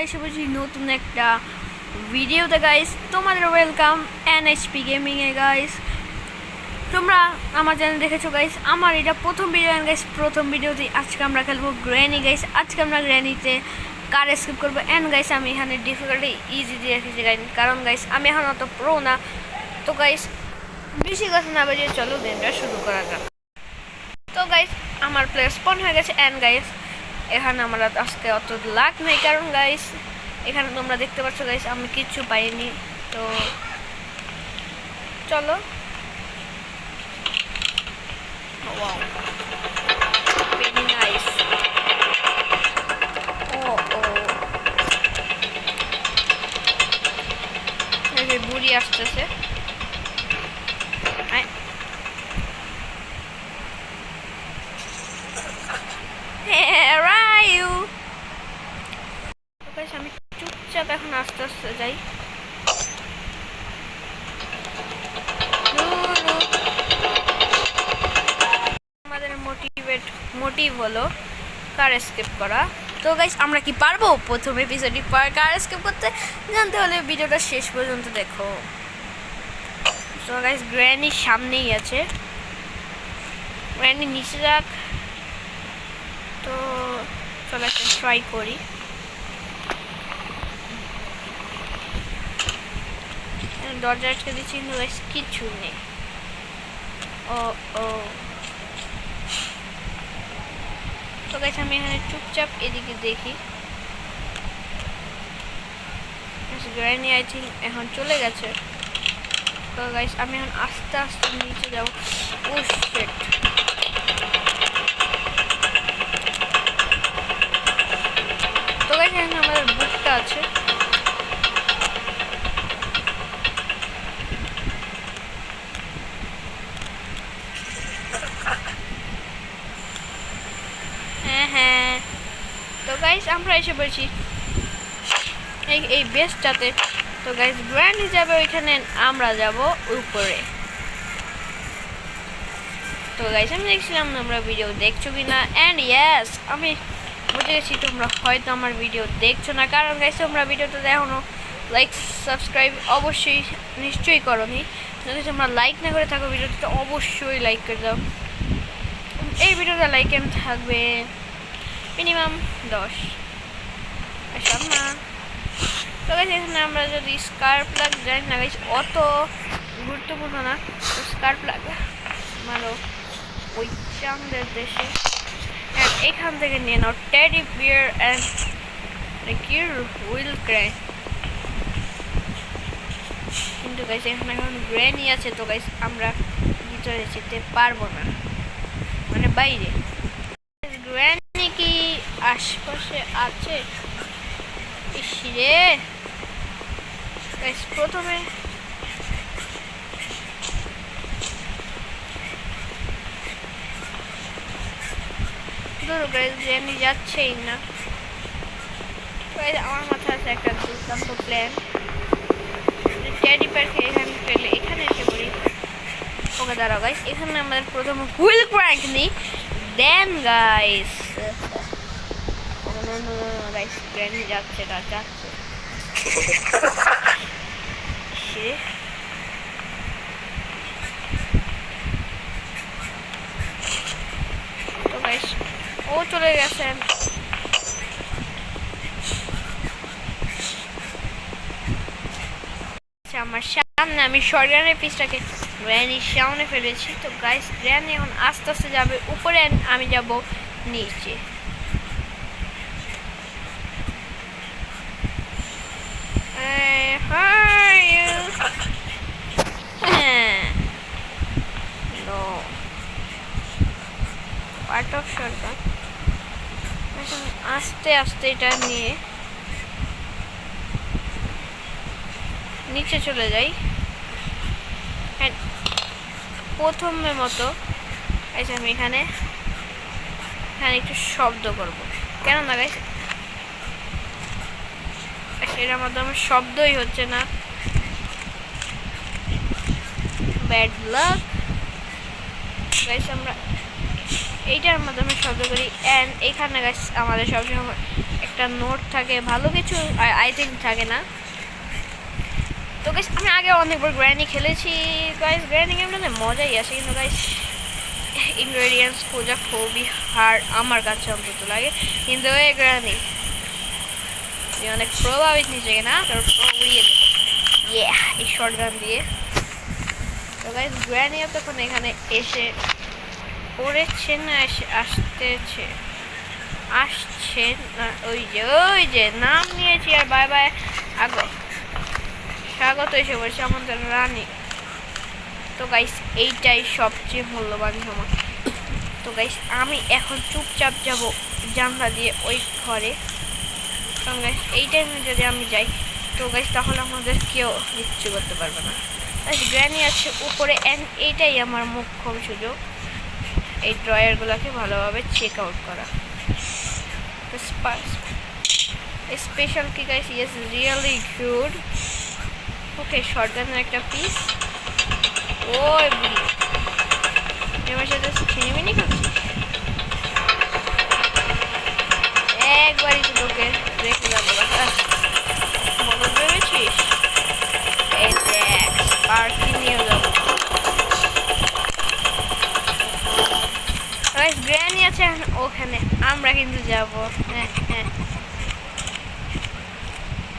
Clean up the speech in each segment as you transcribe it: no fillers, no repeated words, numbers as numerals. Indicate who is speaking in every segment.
Speaker 1: এসে বলছি নতুন একটা ভিডিওতে গাইস। তোমাদের ওয়েলকাম এনএইচপি গেমিং এ গাইস। তোমরা আমার চ্যানেল দেখেছো গাইস, আমার এটা প্রথম ভিডিও গাইস। প্রথম ভিডিওতে আজকে আমরা খেলবো গ্র্যানি গাইস। আজকে আমরা গ্র্যানিতে কার স্কিপ করবো। অ্যান্ড গাইস আমি এখানে ডিফিকাল্টি ইজি দিয়ে রেখেছি গাইস, কারণ গাইস আমি এখন অত প্রো না। তো গাইস বেশি কথা না বাজিয়ে চলো গেমটা শুরু করা যাক। তো গাইস আমার প্লেয়ার স্পন হয়ে গেছে। অ্যান্ড গাইস এখানে আমার আজকে অত লাক নেই, কারণ গাইস এখানে তোমরা দেখতে পাচ্ছ গাইস আমি কিচ্ছু পাইনি। তো চলো ওয়াও ভেরি নাইস। ও ও এই বুড়ি আসতেছে। আমি চুপচাপ এখন আস্তে আস্তে যাই। আমাদের মোটিভ হলো কার এস্কেপ করা। তো গাইস আমরা কি পারবো প্রথম এপিসোডে কার এস্কেপ করতে? জানতে হলে ভিডিওটা শেষ পর্যন্ত দেখো। তো গাইস গ্র্যানি সামনেই আছে, গ্র্যানি নিচে যাক। তো চলো একটা ট্রাই করি। দরজা আটকে দিচ্ছি কিন্তু গাইস কিচ্ছু নেই। ও ও তো গাইস আমি এখানে চুপচাপ এদিকে দেখি। গ্র্যানি আই থিঙ্ক এখন চলে গেছে। তো গাইস আমি এখন আস্তে আস্তে নিচে যাবো। ও শিট, তো গাইস এখানে আমাদের বুকটা আছে। হ্যাঁ তো গাইস আমরা এসে বলছি এই বেসটাতে। তো গাইস গ্র্যানি যাবে ওইখানে, আমরা যাব উপরে। তো গাইস আমি দেখছিলাম তোমরা ভিডিও দেখছো কিনা। অ্যান্ড ইয়েস আমি বুঝে গেছি তোমরা হয়তো আমার ভিডিও দেখছো না, কারণ গাইস তোমরা ভিডিওটা এখনো লাইক সাবস্ক্রাইব অবশ্যই নিশ্চয়ই করোনি। যদি তোমরা লাইক না করে থাকো ভিডিওটা অবশ্যই লাইক করে দাও। এই ভিডিওটা লাইক এম থাকবে মিনিমাম 10। সব না। তো গাইস এখানে আমরা যদি স্কার প্লাগ জানি না গাইস, অত গুরুত্বপূর্ণ না। তো স্কার প্লাগ মারো ওই চাঁদের দেশে। এখান থেকে নিয়ে নাও টেডি বিয়ার অ্যান্ড কির হুইল ক্র্যান। কিন্তু গাইস এখানে এখন গ্র্যানি আছে। তো গাইস আমরা ভিতরে যেতে পারবো না, মানে বাইরে। গ্র্যানি কি আশপাশে আছে? ইসরে গাইস প্রথমে গ্র্যানি যাচ্ছেই না। আমার মাথায় আছে একটা দুর্দান্ত প্ল্যান। টেডি বিয়ারকে এখানে ফেলে এখানে এসে পড়ি। ওকে দাঁড়াও গাইস, এখানে আমাদের প্রথম হুইল ক্র্যাঙ্ক নিই, দেন গাইস গাইস গ্র্যানি যাচ্ছে না যাচ্ছে। তো গাইস ও চলে গেছেন। আমার সামনে আমি শর্টগানের পিসটাকে গ্র্যানির সামনে ফেলেছি। তো গাইস গ্র্যানি এখন আস্তে আস্তে যাবে উপরে, আমি যাব নিচে। Part of shotgun. আস্তে আস্তে এটা নিয়ে নিচে চলে যাই। হ্যাঁ প্রথমের মতো আমি এখানে একটু শব্দ করবো, কেন না গাইস এটার মাধ্যমে শব্দই হচ্ছে না। ব্যাড লাক গাইস আমরা এইটার মাধ্যমে শব্দ করি। অ্যান্ড এখানে গাইস আমাদের সবসময় একটা নোট থাকে, ভালো কিছু আই থিঙ্ক থাকে না। তো গাইস আমি আগে অনেকবার গ্র্যানি খেলেছি গাইস, গ্র্যানি গেমটাতে মজাই আসে, কিন্তু গাইস ইনগ্রেডিয়েন্টস খোঁজা খুবই হার্ড আমার কাছে অন্তত লাগে। কিন্তু এই গ্র্যানি অনেক প্রভাবিত নিচে না, তার উড়িয়ে দেবো এই শর্ট গান দিয়ে। তো গাইস গ্র্যানি তখন এখানে এসে পড়েছে না, আসছে না, ওই যে নাম নিয়েছি আর বাই বাই স্বাগত এসে বলছে আমাদের রানী। তো গাইস এইটাই সবচেয়ে মূল্যবান সময়। তো গাইস আমি এখন চুপচাপ যাব জানলা দিয়ে ওই ঘরে, কারণ গাইস এই টাইমে যদি আমি যাই তো গাইস তাহলে আমাদের কেউ কিচ্ছু করতে পারবে না। গাইস গ্র্যানি আছে উপরে, অ্যান্ড এইটাই আমার মুখ্য সুযোগ এই ড্রয়ারগুলোকে ভালোভাবে চেক আউট করা। স্পেশাল কি গাইস, ইয়েস রিয়েলি গুড। ওকে শর্টগানের একটা পিস। ওই বুড়ি আমার সাথে ছিনিমিনি করছিস, একবারই তো তোকে রেখে যাবো, মনে ভেবেছিস? এই দেখ পার্কে নিয়ে যাবো। গ্র্যানি আছে ওখানে, আমরা কিন্তু যাবো। হ্যাঁ হ্যাঁ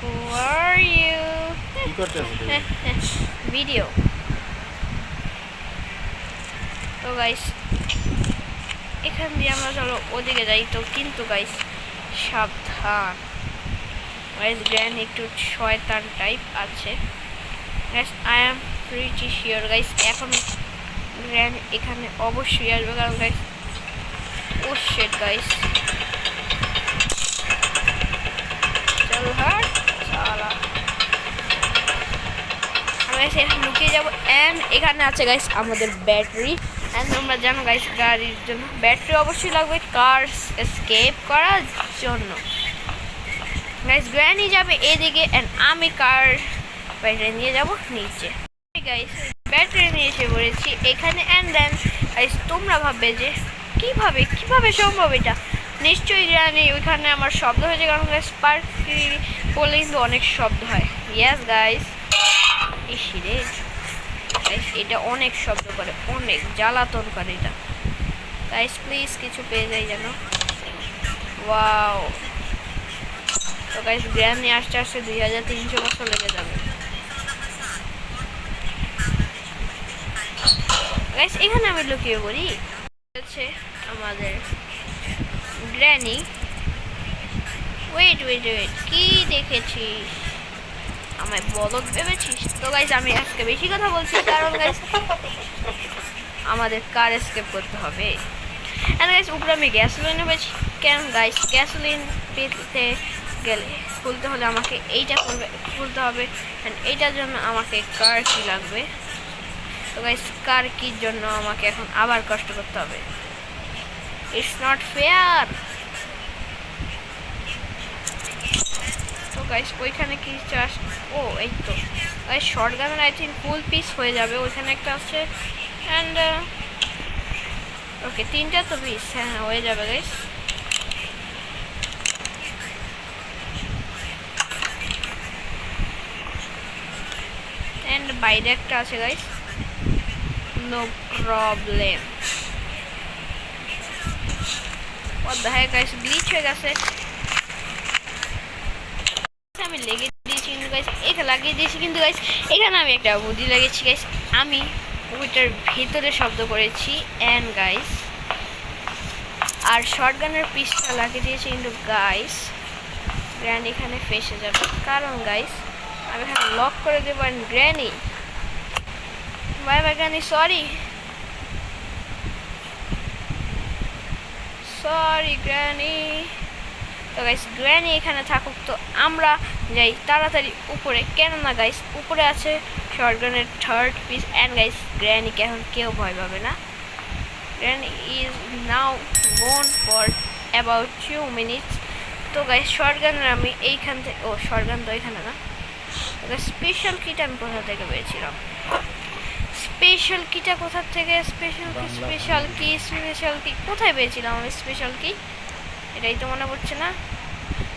Speaker 1: Who are you? ভিডিও। তো গাইস এখান দিয়ে আমরা চলো ওদিকে যাই। তো কিন্তু গাইস সাবধান, গাইস গ্র্যান একটু শয়তান টাইপ আছে guys, I am pretty sure guys এখন গ্র্যান এখানে অবশ্যই আসবে, কারণ গাইস ও শিট গাইস চলো হাট সালা, আমরা এখানে লুকিয়ে যাবো। অ্যান্ড এখানে আছে গাইস আমাদের ব্যাটারি, অ্যান্ড তোমরা জানো গাইস গাড়ির জন্য ব্যাটারি অবশ্যই লাগবে কার এসকেপ করার জন্য। গাইস গ্র্যানি যাবে এদিকে অ্যান্ড আমি কার ব্যাটারি নিয়ে যাব নিচে। গাইস ব্যাটারি নিয়ে এসে পড়েছি এখানে, অ্যান্ড দেন গাইস তোমরা ভাববে যে কিভাবে সম্ভব এটা, নিশ্চয়ই গ্র্যানি ওইখানে আমার শব্দ হয়েছে, কারণ গাইস পার্টি বলে কিন্তু অনেক শব্দ হয়। ইয়েস গাইস ইসিরে গাইস এটা অনেক শব্দ করে, অনেক জ্বালাতন করে এটা। গাইস প্লিজ কিছু পেয়ে যাই যেন। ওয়াও। তো গাইস গ্র্যানি আসতে 2300 বছর লেগে যাবে। গাইস এখানে আমি লুকিয়ে পড়ি, আছে আমাদের গ্র্যানি। ওয়েট কি দেখেছিস, আমায় বলদ ভেবেছিস? তো গাইস আমি আজকে বেশি কথা বলছি, কারণ গাইস আমাদের কার এসকেপ করতে হবে। এন্ড গাইস উপরে আমি গ্যাসোলিন পেয়েছি, কেন গাইস গ্যাসোলিন পেতে গেলে খুলতে হলে আমাকে এইটা খুলতে হবে, এন্ড এইটার জন্য আমাকে কার কি লাগবে। তো গাইস কার কির জন্য আমাকে এখন আবার কষ্ট করতে হবে, ইটস নট ফেয়ার। তো গাইস ওইখানে কি চাস, ও এই তো গাইস শর্টগানের আই থিঙ্ক ফুল পিস হয়ে যাবে, ওইখানে একটা আছে। অ্যান্ড ওকে 3টা তো পিস, হ্যাঁ হয়ে যাবে গাইস। অ্যান্ড বাইরে একটা আছে guys, no problem. What the heck guys, glitch হয়ে গেছে। আমি লাগিয়ে দিয়েছি কিন্তু গাইস এখানে আমি একটা বুদ্ধি লাগিয়েছি গাইস, আমি ওইটার ভিতরে শব্দ করেছি অ্যান্ড গাইস আর শর্টগানের পিসটা লাগিয়ে দিয়েছি, কিন্তু গাইস গ্র্যানি এখানে ফেসে যাবে, কারণ গাইস আমি এখানে লক করে দেবো। And granny bye bye granny, sorry granny. তো গাইস গ্র্যানি এখানে থাকুক, তো আমরা যাই তাড়াতাড়ি উপরে, কেননা গাইস উপরে আছে শর্টগানের 3rd পিস। অ্যান্ড গাইস গ্র্যানিকে এখন কেউ ভয় পাবে না, granny is now gone for about 2 minutes. তো গাইস শর্টগানের আমি এইখান থেকে, ও শর্টগান তো এখানে না, স্পেশাল কিট আমি কোথা থেকে পেয়েছিলাম, স্পেশাল কিটা কোথা থেকে, স্পেশাল কি কোথায় পেয়েছিলাম আমি স্পেশাল কি, এটাই তো মনে পড়ছে না।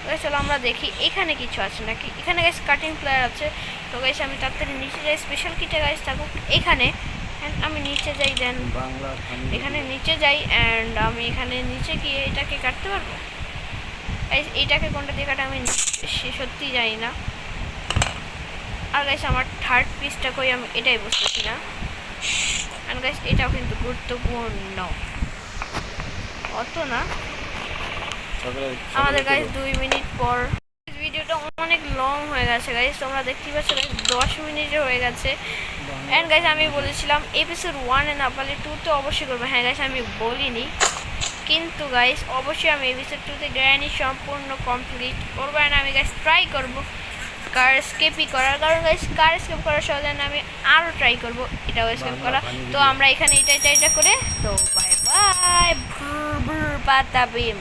Speaker 1: গাইস চলো আমরা দেখি এখানে কিছু আছে নাকি। এখানে গাইস কাটিং প্লেয়ার আছে। তো গাইস আমি তাড়াতাড়ি নিচে যাই, স্পেশাল কিটে গাইস থাকুক এখানে। অ্যান্ড আমি নিচে যাই, দেন এখানে নিচে যাই অ্যান্ড আমি এখানে নিচে গিয়ে এটাকে কাটতে পারবো। গাইস এইটাকে কোনটা দিয়ে কাটে আমি সত্যি জানি না। আর গাইস আমার থার্ড পিসটা কই আমি এটাই বুঝতেছি না। অ্যান্ড গাইস এটাও কিন্তু গুরুত্বপূর্ণ, অত না। আমাদের গাইস 2 মিনিট পর ভিডিওটা অনেক লং হয়ে গেছে গাইস, তোমরা দেখতেই পাচ্ছ গাইস 10 মিনিটে হয়ে গেছে। অ্যান্ড গাইস আমি বলেছিলাম এপিসোড 1 এ না পারলে 2 তে অবশ্যই করবো। হ্যাঁ গাইস আমি বলিনি, কিন্তু গাইস অবশ্যই আমি এপিসোড 2 তে গ্র্যানি সম্পূর্ণ কমপ্লিট করবো। অ্যান্ড আমি গাইস ট্রাই করবো কার স্কেপই করার, কারণ গাইস কার স্কেপ করার সহজে আমি আরও ট্রাই করবো এটাও স্কেপ করা। তো আমরা এখানে এটা করে, তো বাই বাই, পাতা বিম।